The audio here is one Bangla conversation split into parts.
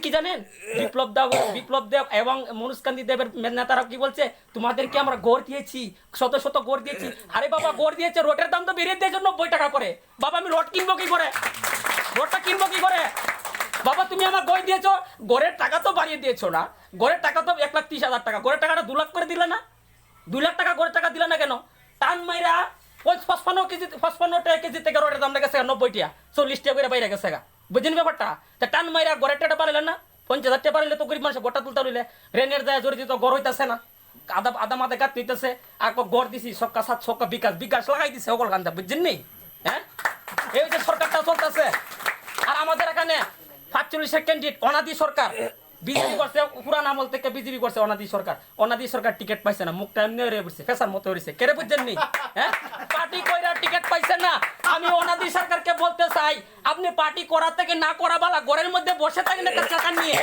কি জানেন, বিপ্লব দেব এবং মনুষ্কান্তি দেবের নেতারা কি বলছে, তোমাদেরকে আমরা গড় দিয়েছি, শত শত গড় দিয়েছি। আরে বাবা, গড় দিয়েছে, রোটের দাম তো বেরিয়ে দিয়েছে 90 টাকা করে। বাবা আমি রোড কিনবো কি করে, রোডটা কিনবো কি করে? বাবা তুমি আমার গড় দিয়েছো, গড়ের টাকা তো বাড়িয়ে দিয়েছো না, গড়ের টাকা তো 1,30,000 টাকা, গড়ের টাকাটা 2 লাখ করে দিলে না, 2 লাখ টাকা গড়ের টাকা দিলে না কেন? টান মাইরা ওই 55 টাকা কেজি থেকে রোডের দাম গেছে 90 টাকা, 40 টাকা করে বাইরে গেছে গা। বুঝেন ব্যাপারটা? তা টান মাইরা গড়ের টাকা পারলেন না, 50,000 টাকা পারলে তো গরিব মানুষ গোটা তুলতে রইলে, রেনের যায় জড়িত গড় হইতেছে না, আদা মাথা গাত নিতেছে, আর গড় দিছি সক্কা সাত সক্কা বিকাশ লাগাই দিছে সকল গান্ধা। বুঝছেন নি? হ্যাঁ, এই যে সরকারটা চলতেছে। আর আমাদের এখানে 45 ক্যান্ডিডেট অনাদি সরকার বিজেপি করছে, পুরান আমল থেকে বিজেপি করছে অনাদি সরকার টিকিট পাইছে না, মুখটা এমনি হয়ে পড়ছে, ফেসার মতো হয়েছে। কেড়ে বুঝছেন নি? হ্যাঁ, পার্টি কইরা টিকিট পাইছে না। আমি অনাদি সরকারকে বলতে চাই, আপনি পার্টি করা থেকে না করা বালা ঘরের মধ্যে বসে থাকেন একটা টাকা নিয়ে।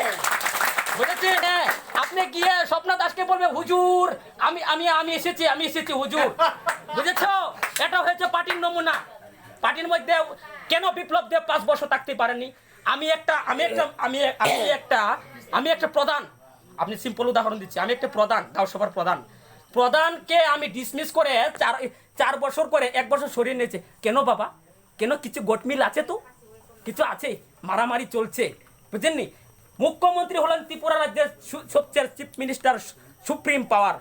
বুঝেছেন? হ্যাঁ, আপনি গিয়ে স্বপ্ন দাসকে বলবে হুজুর আমি এসেছি হুজুর। বুঝেছো? এটা হয়েছে পার্টির নমুনা। পার্টির মধ্যে কেন বিপ্লব দেব 5 বছর থাকতে পারেনি? আমি একটা প্রধান, আপনি সিম্পল উদাহরণ দিচ্ছি, আমি একটা প্রধান, গাঁওসভার প্রধানকে আমি ডিসমিস করে 4 বছর করে 1 বছর সরিয়ে নিয়েছে। কেন বাবা? কেন? কিছু গোটমিল আছে, তো কিছু আছে, মারামারি চলছে। বুঝলেননি? মুখ্যমন্ত্রী হলেন ত্রিপুরা রাজ্যের সবচেয়ে চিফ মিনিস্টার, সুপ্রিম পাওয়ার।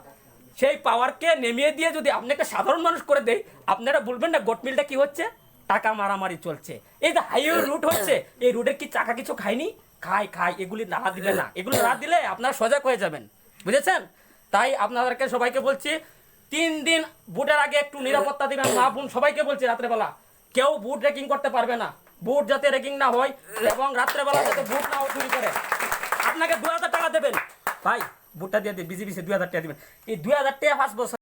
সেই পাওয়ারকে নেমিয়ে দিয়ে যদি আপনাকে সাধারণ মানুষ করে দেয়, আপনারা বলবেন না গোটমিলটা কি হচ্ছে? টাকা মারামারি চলছে। এই যে হাইওয়ে রুট হচ্ছে, এই রুটের কি চাকা কিছু খায়নি? খায়। এগুলি না দিবে না, এগুলি না দিলে আপনারা সজাগ হয়ে যাবেন। বুঝেছেন? তাই আপনাদেরকে সবাইকে বলছি, 3 দিন ভোটের আগে একটু নিরাপত্তা দিবেন। মা বোন সবাইকে বলছি, রাত্রেবেলা কেউ বুট রেকিং করতে পারবে না, বুট যাতে রেকিং না হয় এবং রাত্রেবেলা যাতে বুট না চুরি করে। আপনাকে 2,000 টাকা দেবেন, ভাই বুটটা দিয়ে দিন, বিজিবি 2,000 টাকা দিবেন। এই 2,000 টাকা 5 বছর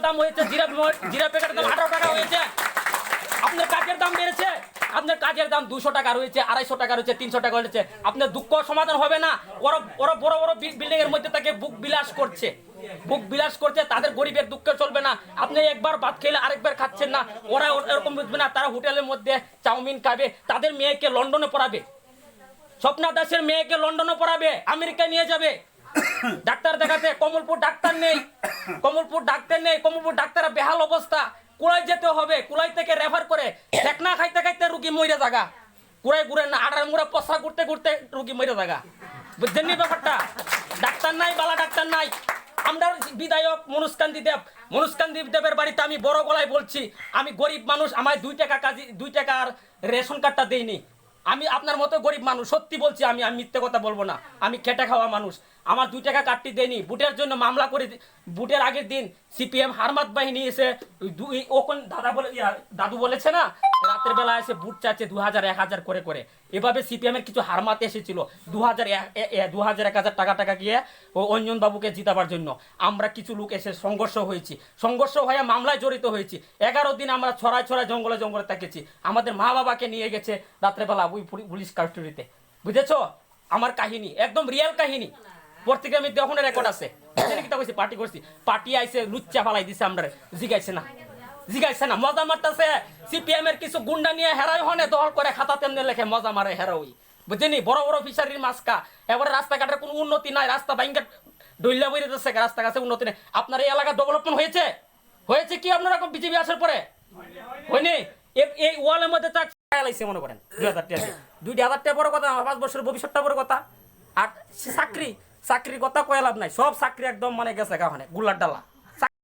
দাম হয়েছে, জিরা প্যাকেটের দাম 18 টাকা হয়েছে। আপনার কাজের দাম বেড়েছে, আপনার কাজের দাম 200 টাকা রয়েছে, 250 টাকা রয়েছে, 300 টাকা রয়েছে। আপনার দুঃখ সমাধান হবে না। ওরা বড় বড় বিল্ডিং এর মধ্যে তাকে বুক বিলাস করছে, তাদের গরিবের দুঃখ চলবে না। আপনি একবার ভাত খেলে আরেকবার খাচ্ছেন না, ওরা এরকম বুঝবে না। তারা হোটেলের মধ্যে চাউমিন খাবে, তাদের মেয়েকে লন্ডনে পড়াবে, স্বপ্না দাসের মেয়েকে লন্ডনে পড়াবে, আমেরিকা নিয়ে যাবে ডাক্তার দেখাতে। কমলপুর ডাক্তার নেই, কমলপুর ডাক্তার বেহাল অবস্থা। কুড়াই যেতে হবে, কুড়াই থেকে রেফার করে ঠেকনা খাইতে রুগী মরে জায়গা, কুড়াই ঘুরে না, আড়ার মুড়া পশা ঘুরতে রুগী মরে জায়গা। বুঝছেন নি ব্যাপারটা? ডাক্তার নাই, বালা ডাক্তার নাই। আমরা বিধায়ক মনুষ্কান্তি দেবের বাড়িতে আমি বড় গলায় বলছি, আমি গরিব মানুষ, আমার 2 টাকার রেশন কার্ডটা দেইনি। আমি আপনার মতো গরিব মানুষ, সত্যি বলছি, আমি মিথ্যে কথা বলবো না। আমি খেটে খাওয়া মানুষ, আমার 2 টাকা কাটতে দেয়নি। বুটের জন্য মামলা করে, বুটের আগের দিন সিপিএম হারমাত বাহিনী এসে দাদু বলেছে না, রাতের বেলা এসে বুট চাচ্ছে 2,000 1,000 করে। এভাবে সিপিএম এর কিছু হারমাত এসেছিল 2,000 1,000 টাকা গিয়ে ও অঞ্জন বাবুকে জিতাবার জন্য। আমরা কিছু লোক এসে সংঘর্ষ হয়ে মামলায় জড়িত হয়েছি। 11 দিন আমরা ছড়ায় জঙ্গলে থেকেছি। আমাদের মা বাবাকে নিয়ে গেছে রাত্রেবেলা ওই পুলিশ কাস্টডিতে। বুঝেছো? আমার কাহিনী একদম রিয়েল কাহিনী, পত্রিকার মধ্যে ওখানে রেকর্ড আছে। পার্টি করছি, পার্টি আইসে লুচ্চা ফালাই দিছে, আমরা জিগাইছে না, মজা মারতেছে। সিপিএম এর কিছু গুন্ডা নিয়ে হেরাই হনে দল করে খাতা তেমনি লেখে, মজা মারে হেরাই। বুঝছেনি? বড় বড় ফিশারির মাছকা। এবারে রাস্তাঘাটের কোনো উন্নতি নাই, রাস্তা ভাঙ্গা ডইলা বইরে যাচ্ছে, রাস্তা কাছে উন্নতি নেই। আপনার এই এলাকা ডেভেলপমেন্ট হয়েছে কি আপনারা বিজেপি আসার পরে? হয়নি। এই ওয়ালের মধ্যে চাকরি মনে করেন 2,000 টাকা, 2,000 টাকা বড় কথা, 5 বছরের ভবিষ্যৎটা বড় কথা। আর চাকরির কথা কয়ে লাভ নাই, সব চাকরি একদম মানে গেছে গাওয়ানে গুলার ডালা।